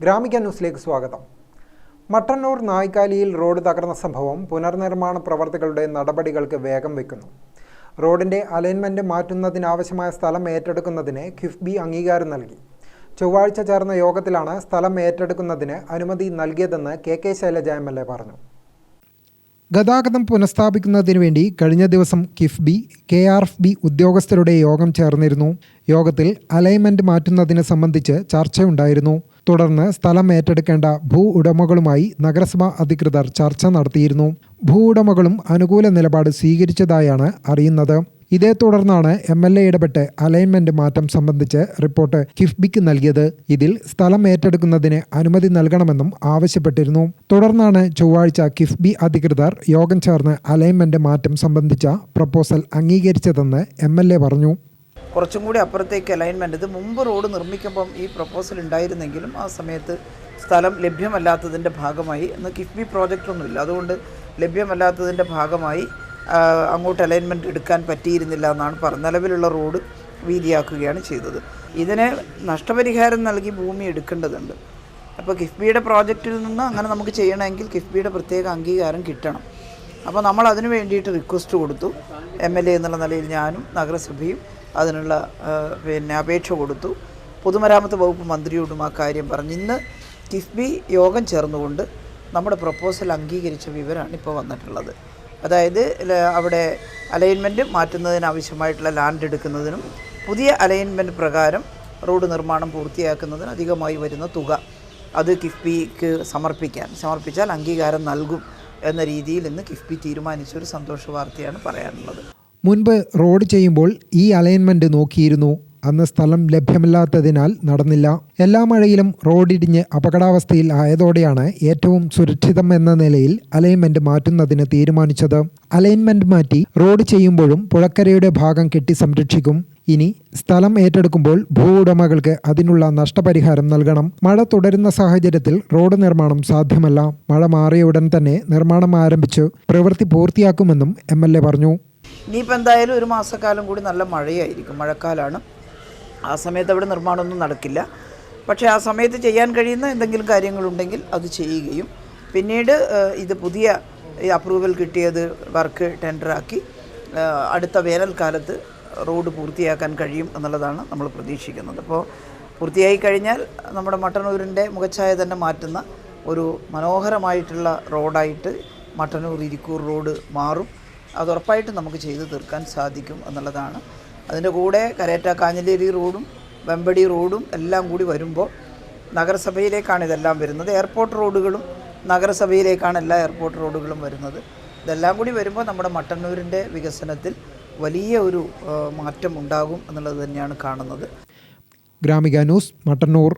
ഗ്രാമിക ന്യൂസിലേക്ക് സ്വാഗതം. മട്ടന്നൂർ നായ്ക്കാലിയിൽ റോഡ് തകർന്ന സംഭവം പുനർനിർമ്മാണ പ്രവർത്തികളുടെ നടപടികൾക്ക് വേഗം വയ്ക്കുന്നു. റോഡിൻ്റെ അലൈൻമെൻറ്റ് മാറ്റുന്നതിനാവശ്യമായ സ്ഥലം ഏറ്റെടുക്കുന്നതിന് കിഫ്ബി അംഗീകാരം നൽകി. ചൊവ്വാഴ്ച ചേർന്ന യോഗത്തിലാണ് സ്ഥലം ഏറ്റെടുക്കുന്നതിന് അനുമതി നൽകിയതെന്ന് കെ ശൈലജ MLA പറഞ്ഞു. ഗതാഗതം പുനഃസ്ഥാപിക്കുന്നതിനു വേണ്ടി കഴിഞ്ഞ ദിവസം കിഫ്ബി KRFB ഉദ്യോഗസ്ഥരുടെ യോഗം ചേർന്നിരുന്നു. യോഗത്തിൽ അലൈൻമെൻറ്റ് മാറ്റുന്നതിനെ സംബന്ധിച്ച് ചർച്ചയുണ്ടായിരുന്നു. തുടർന്ന് സ്ഥലം ഏറ്റെടുക്കേണ്ട ഭൂ ഉടമകളുമായി നഗരസഭാ അധികൃതർ ചർച്ച നടത്തിയിരുന്നു. ഭൂ ഉടമകളും അനുകൂല നിലപാട് സ്വീകരിച്ചതായാണ് അറിയുന്നത്. ഇതേ തുടർന്നാണ് MLA ഇടപെട്ട് അലൈൻമെൻറ്റ് മാറ്റം സംബന്ധിച്ച് റിപ്പോർട്ട് കിഫ്ബിക്ക് നൽകിയത്. ഇതിൽ സ്ഥലം ഏറ്റെടുക്കുന്നതിന് അനുമതി നൽകണമെന്നും ആവശ്യപ്പെട്ടിരുന്നു. തുടർന്നാണ് ചൊവ്വാഴ്ച കിഫ്ബി അധികൃതർ യോഗം ചേർന്ന് അലൈൻമെൻറ്റ് മാറ്റം സംബന്ധിച്ച പ്രപ്പോസൽ അംഗീകരിച്ചതെന്ന് MLA പറഞ്ഞു. കുറച്ചും കൂടി അപ്പുറത്തേക്ക് അലൈൻമെൻറ്റ്, ഇത് മുമ്പ് റോഡ് നിർമ്മിക്കുമ്പം ഈ പ്രപ്പോസൽ ഉണ്ടായിരുന്നെങ്കിലും ആ സമയത്ത് സ്ഥലം ലഭ്യമല്ലാത്തതിൻ്റെ ഭാഗമായി, ഇന്ന് കിഫ്ബി പ്രോജക്റ്റൊന്നുമില്ല, അതുകൊണ്ട് ലഭ്യമല്ലാത്തതിൻ്റെ ഭാഗമായി അങ്ങോട്ട് അലൈൻമെൻറ്റ് എടുക്കാൻ പറ്റിയിരുന്നില്ല എന്നാണ് പറഞ്ഞത്. നിലവിലുള്ള റോഡ് വീതിയാക്കുകയാണ് ചെയ്തത്. ഇതിന് നഷ്ടപരിഹാരം നൽകി ഭൂമി എടുക്കേണ്ടതുണ്ട്. അപ്പോൾ കിഫ്ബിയുടെ പ്രോജക്റ്റിൽ നിന്ന് അങ്ങനെ നമുക്ക് ചെയ്യണമെങ്കിൽ കിഫ്ബിയുടെ പ്രത്യേക അംഗീകാരം കിട്ടണം. അപ്പോൾ നമ്മൾ അതിന് വേണ്ടിയിട്ട് റിക്വസ്റ്റ് കൊടുത്തു. MLA എന്നുള്ള നിലയിൽ ഞാനും നഗരസഭയും അതിനുള്ള അപേക്ഷ കൊടുത്തു. പൊതുമരാമത്ത് വകുപ്പ് മന്ത്രിയോടും ആ കാര്യം പറഞ്ഞു. ഇന്ന് കിഫ്ബി യോഗം ചേർന്നുകൊണ്ട് നമ്മുടെ പ്രപ്പോസൽ അംഗീകരിച്ച വിവരമാണ് ഇപ്പോൾ വന്നിട്ടുള്ളത്. അതായത് അവിടെ അലൈൻമെൻറ്റ് മാറ്റുന്നതിനാവശ്യമായിട്ടുള്ള ലാൻഡ് എടുക്കുന്നതിനും പുതിയ അലൈൻമെൻറ്റ് പ്രകാരം റോഡ് നിർമ്മാണം പൂർത്തിയാക്കുന്നതിന് അധികമായി വരുന്ന തുക അത് കിഫ്ബിക്ക് സമർപ്പിച്ചാൽ അംഗീകാരം നൽകും എന്ന രീതിയിൽ ഇന്ന് കിഫ്ബി തീരുമാനിച്ചൊരു സന്തോഷ വാർത്തയാണ് പറയാനുള്ളത്. മുൻപ് റോഡ് ചെയ്യുമ്പോൾ ഈ അലൈൻമെൻറ്റ് നോക്കിയിരുന്നു. അന്ന് സ്ഥലം ലഭ്യമല്ലാത്തതിനാൽ നടന്നില്ല. എല്ലാ മഴയിലും റോഡിടിഞ്ഞ് അപകടാവസ്ഥയിൽ ആയതോടെയാണ് ഏറ്റവും സുരക്ഷിതം എന്ന നിലയിൽ അലൈൻമെൻറ്റ് മാറ്റുന്നതിന് തീരുമാനിച്ചത്. അലൈൻമെൻറ്റ് മാറ്റി റോഡ് ചെയ്യുമ്പോഴും പുഴക്കരയുടെ ഭാഗം കെട്ടി സംരക്ഷിക്കും. ഇനി സ്ഥലം ഏറ്റെടുക്കുമ്പോൾ ഭൂ ഉടമകൾക്ക് അതിനുള്ള നഷ്ടപരിഹാരം നൽകണം. മഴ തുടരുന്ന സാഹചര്യത്തിൽ റോഡ് നിർമ്മാണം സാധ്യമല്ല. മഴ മാറിയ ഉടൻ തന്നെ നിർമ്മാണം ആരംഭിച്ച് പ്രവൃത്തി പൂർത്തിയാക്കുമെന്നും MLA പറഞ്ഞു. ഇനിയിപ്പോൾ എന്തായാലും ഒരു മാസക്കാലം കൂടി നല്ല മഴയായിരിക്കും, മഴക്കാലമാണ്. ആ സമയത്ത് അവിടെ നിർമ്മാണമൊന്നും നടക്കില്ല. പക്ഷേ ആ സമയത്ത് ചെയ്യാൻ കഴിയുന്ന എന്തെങ്കിലും കാര്യങ്ങളുണ്ടെങ്കിൽ അത് ചെയ്യുകയും പിന്നീട് ഇത് പുതിയ അപ്രൂവൽ കിട്ടിയത് വർക്ക് ടെൻഡറാക്കി അടുത്ത വേനൽക്കാലത്ത് റോഡ് പൂർത്തിയാക്കാൻ കഴിയും എന്നുള്ളതാണ് നമ്മൾ പ്രതീക്ഷിക്കുന്നത്. അപ്പോൾ പൂർത്തിയായി കഴിഞ്ഞാൽ നമ്മുടെ മട്ടന്നൂരിൻ്റെ മുഖച്ഛായ തന്നെ മാറ്റുന്ന ഒരു മനോഹരമായിട്ടുള്ള റോഡായിട്ട് മട്ടന്നൂർ ഇരിക്കൂർ റോഡ് മാറും. അത് ഉറപ്പായിട്ടും നമുക്ക് ചെയ്തു തീർക്കാൻ സാധിക്കും എന്നുള്ളതാണ്. അതിൻ്റെ കൂടെ കരേറ്റ കാഞ്ഞിലേരി റോഡും വെമ്പടി റോഡും എല്ലാം കൂടി വരുമ്പോൾ നഗരസഭയിലേക്കാണ് ഇതെല്ലാം വരുന്നത്. എയർപോർട്ട് റോഡുകളും നഗരസഭയിലേക്കാണ് എല്ലാ എയർപോർട്ട് റോഡുകളും വരുന്നത്. ഇതെല്ലാം കൂടി വരുമ്പോൾ നമ്മുടെ മട്ടന്നൂരിൻ്റെ വികസനത്തിൽ വലിയ ഒരു മാറ്റം ഉണ്ടാകും എന്നുള്ളത് തന്നെയാണ് കാണുന്നത്. ഗ്രാമിക ന്യൂസ്, മട്ടന്നൂർ.